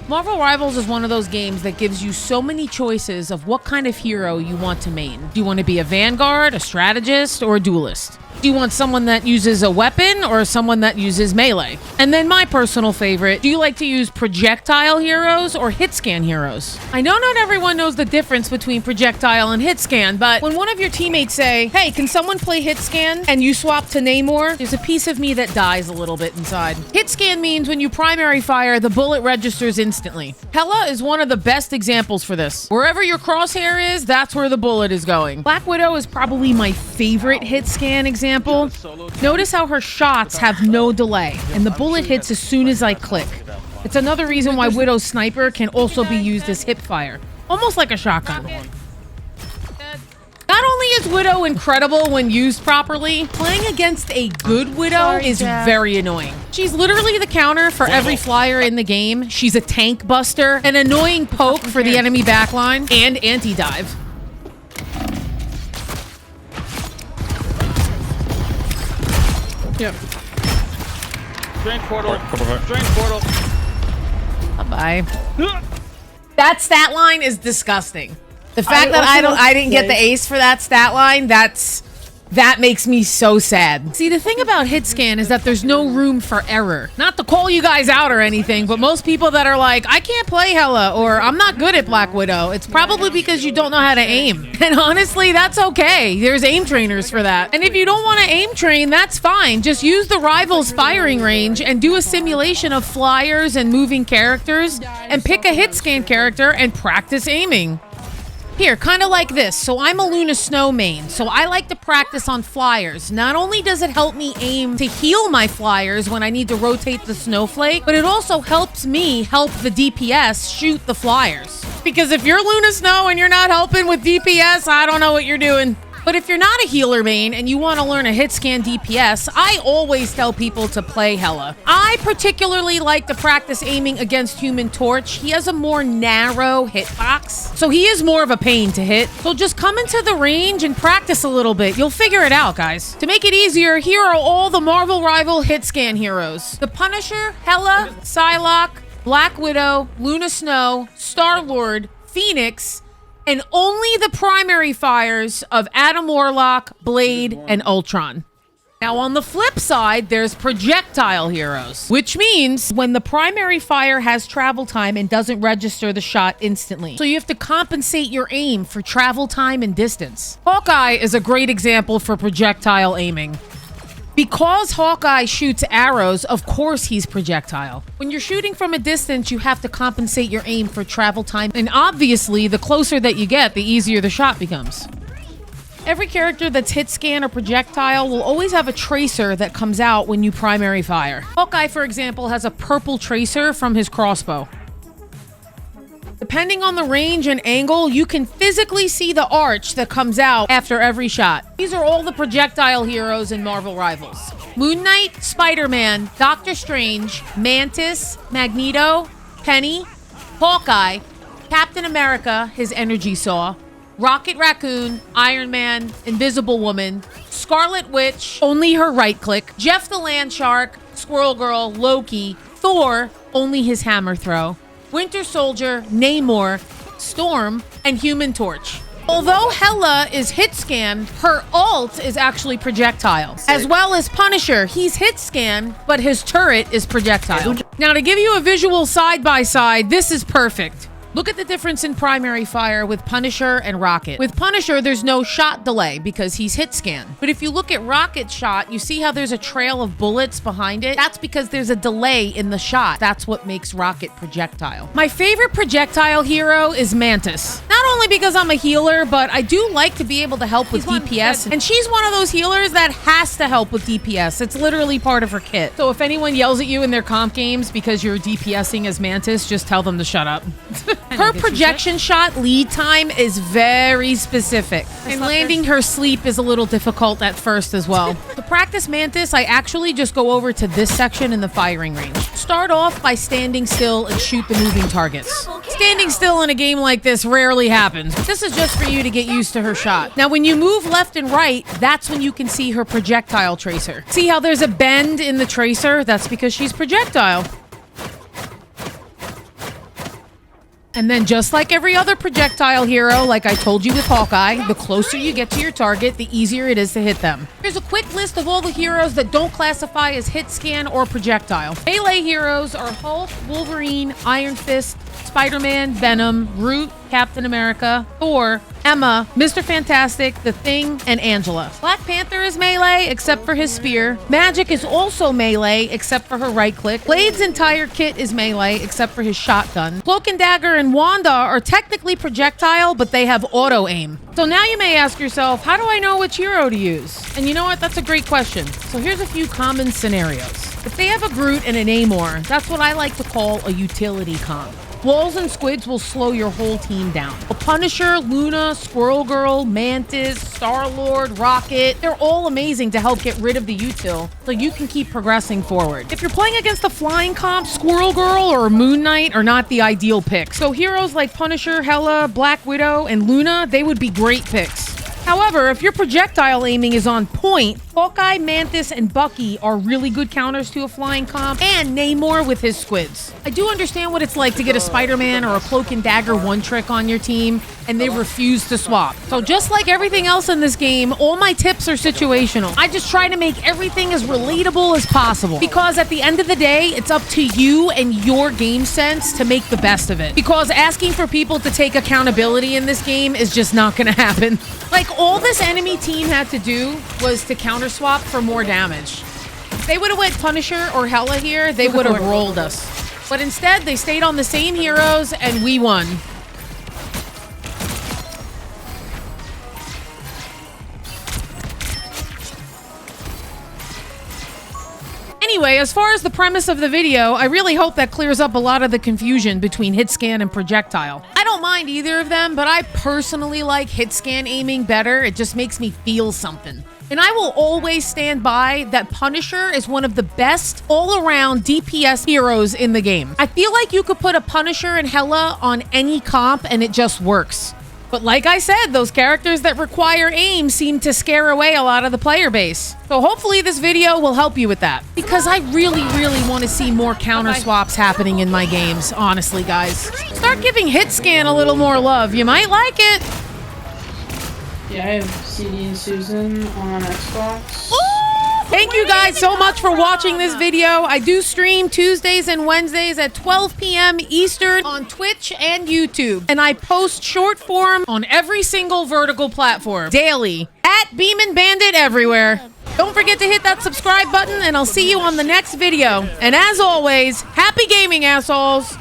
Marvel Rivals is one of those games that gives you so many choices of what kind of hero you want to main. Do you want to be a Vanguard, a strategist, or a duelist? Do you want someone that uses a weapon or someone that uses melee? And then my personal favorite, do you like to use Projectile Heroes or Hitscan Heroes? I know not everyone knows the difference between Projectile and Hitscan, but when one of your teammates say, hey, can someone play Hitscan? And you swap to Namor, there's a piece of me that dies a little bit inside. Hitscan means when you primary fire, the bullet registers instantly. Hela is one of the best examples for this. Wherever your crosshair is, that's where the bullet is going. Black Widow is probably my favorite Hitscan example. Notice how her shots have no delay, and the bullet hits as soon as I click. It's another reason why Widow's sniper can also be used as hip fire, almost like a shotgun. Not only is Widow incredible when used properly, playing against a good Widow is very annoying. She's literally the counter for every flyer in the game. She's a tank buster, an annoying poke for the enemy backline, and anti-dive. Yep. Drain portal. Drain portal. Bye-bye. That stat line is disgusting. The fact that I didn't get the ace for that stat line, that makes me so sad. See, the thing about Hitscan is that there's no room for error. Not to call you guys out or anything, but most people that are like, I can't play Hela, or I'm not good at Black Widow, it's probably because you don't know how to aim. And honestly, that's okay. There's aim trainers for that. And if you don't want to aim train, that's fine. Just use the rival's firing range and do a simulation of flyers and moving characters, and pick a Hitscan character and practice aiming. Here, kind of like this. So I'm a Luna Snow main, so I like to practice on flyers. Not only does it help me aim to heal my flyers when I need to rotate the snowflake, but it also helps me help the DPS shoot the flyers. Because if you're Luna Snow and you're not helping with DPS, I don't know what you're doing. But if you're not a healer main and you want to learn a Hitscan DPS, I always tell people to play Hela. I particularly like to practice aiming against Human Torch. He has a more narrow hitbox, so he is more of a pain to hit. So just come into the range and practice a little bit. You'll figure it out, guys. To make it easier, here are all the Marvel Rival Hitscan heroes. The Punisher, Hela, Psylocke, Black Widow, Luna Snow, Star-Lord, Phoenix, and only the primary fires of Adam Warlock, Blade, and Ultron. Now on the flip side, there's Projectile Heroes, which means when the primary fire has travel time and doesn't register the shot instantly. So you have to compensate your aim for travel time and distance. HAWKEYE is a great example for projectile aiming. Because HAWKEYE shoots arrows, of course he's projectile. When you're shooting from a distance, you have to compensate your aim for travel time. And obviously, the closer that you get, the easier the shot becomes. Every character that's Hitscan or projectile will always have a tracer that comes out when you primary fire. HAWKEYE, for example, has a purple tracer from his crossbow. Depending on the range and angle, you can physically see the arch that comes out after every shot. These are all the projectile heroes in Marvel Rivals. Moon Knight, Spider-Man, Doctor Strange, Mantis, Magneto, Peni, HAWKEYE, Captain America, his energy saw, Rocket Raccoon, Iron Man, Invisible Woman, Scarlet Witch, only her right click, Jeff the Land Shark, Squirrel Girl, Loki, Thor, only his hammer throw, Winter Soldier, Namor, Storm, and Human Torch. Although Hela is Hitscan, her ult is actually projectile. As well as Punisher, he's Hitscan, but his turret is projectile. Now to give you a visual side-by-side, this is perfect. Look at the difference in primary fire with Punisher and Rocket. With Punisher, there's no shot delay because he's Hitscan. But if you look at Rocket's shot, you see how there's a trail of bullets behind it? That's because there's a delay in the shot. That's what makes Rocket projectile. My favorite projectile hero is Mantis. Not only because I'm a healer, but I do like to be able to help with DPS. And she's one of those healers that has to help with DPS. It's literally part of her kit. So if anyone yells at you in their comp games because you're DPSing as Mantis, just tell them to shut up. Her projection shot lead time is very specific, and landing her sleep is a little difficult at first as well. To practice Mantis, I actually just go over to this section in the firing range. Start off by standing still and shoot the moving targets. Standing still in a game like this rarely happens. This is just for you to get used to her shot. Now when you move left and right, that's when you can see her projectile tracer. See how there's a bend in the tracer? That's because she's projectile. And then just like every other projectile hero, like I told you with Hawkeye, the closer you get to your target, the easier it is to hit them. Here's a quick list of all the heroes that don't classify as hit scan or projectile. Melee heroes are Hulk, Wolverine, Iron Fist, Spider-Man, Venom, Groot, Captain America, Thor, Emma, Mr. Fantastic, The Thing, and Angela. Black Panther is melee, except for his spear. Magic is also melee, except for her right click. Blade's entire kit is melee, except for his shotgun. Cloak and Dagger and Wanda are technically projectile, but they have auto-aim. So now you may ask yourself, how do I know which hero to use? And you know what? That's a great question. So here's a few common scenarios. If they have a Groot and an Namor, that's what I like to call a utility comp. Walls and squids will slow your whole team down. A Punisher, Luna, Squirrel Girl, Mantis, Star-Lord, Rocket, they're all amazing to help get rid of the util so you can keep progressing forward. If you're playing against a flying comp, Squirrel Girl or Moon Knight are not the ideal pick. So heroes like Punisher, Hela, Black Widow, and Luna, they would be great picks. However, if your projectile aiming is on point, Hawkeye, Mantis, and Bucky are really good counters to a flying comp, and Namor with his squids. I do understand what it's like to get a Spider-Man or a Cloak and Dagger one-trick on your team, and they refuse to swap. So just like everything else in this game, all my tips are situational. I just try to make everything as relatable as possible, because at the end of the day, it's up to you and your game sense to make the best of it. Because asking for people to take accountability in this game is just not gonna happen. Like, all this enemy team had to do was to counter swap for more damage. If they would have went Punisher or Hela here, they would have rolled us. But instead, they stayed on the same heroes, and we won. Anyway, as far as the premise of the video, I really hope that clears up a lot of the confusion between hitscan and projectile. I don't mind either of them, but I personally like hitscan aiming better. It just makes me feel something. And I will always stand by that Punisher is one of the best all-around DPS heroes in the game. I feel like you could put a Punisher and Hela on any comp and it just works. But like I said, those characters that require aim seem to scare away a lot of the player base. So hopefully this video will help you with that. Because I really want to see more counter swaps happening in my games, honestly, guys. Start giving hitscan a little more love. You might like it. Yeah, I have CD and Susan on Xbox. Thank you guys so much for watching this video. I do stream Tuesdays and Wednesdays at 12 p.m. Eastern on Twitch and YouTube. And I post short form on every single vertical platform daily at Beam & Bandit everywhere. Don't forget to hit that subscribe button and I'll see you on the next video. And as always, happy gaming, assholes.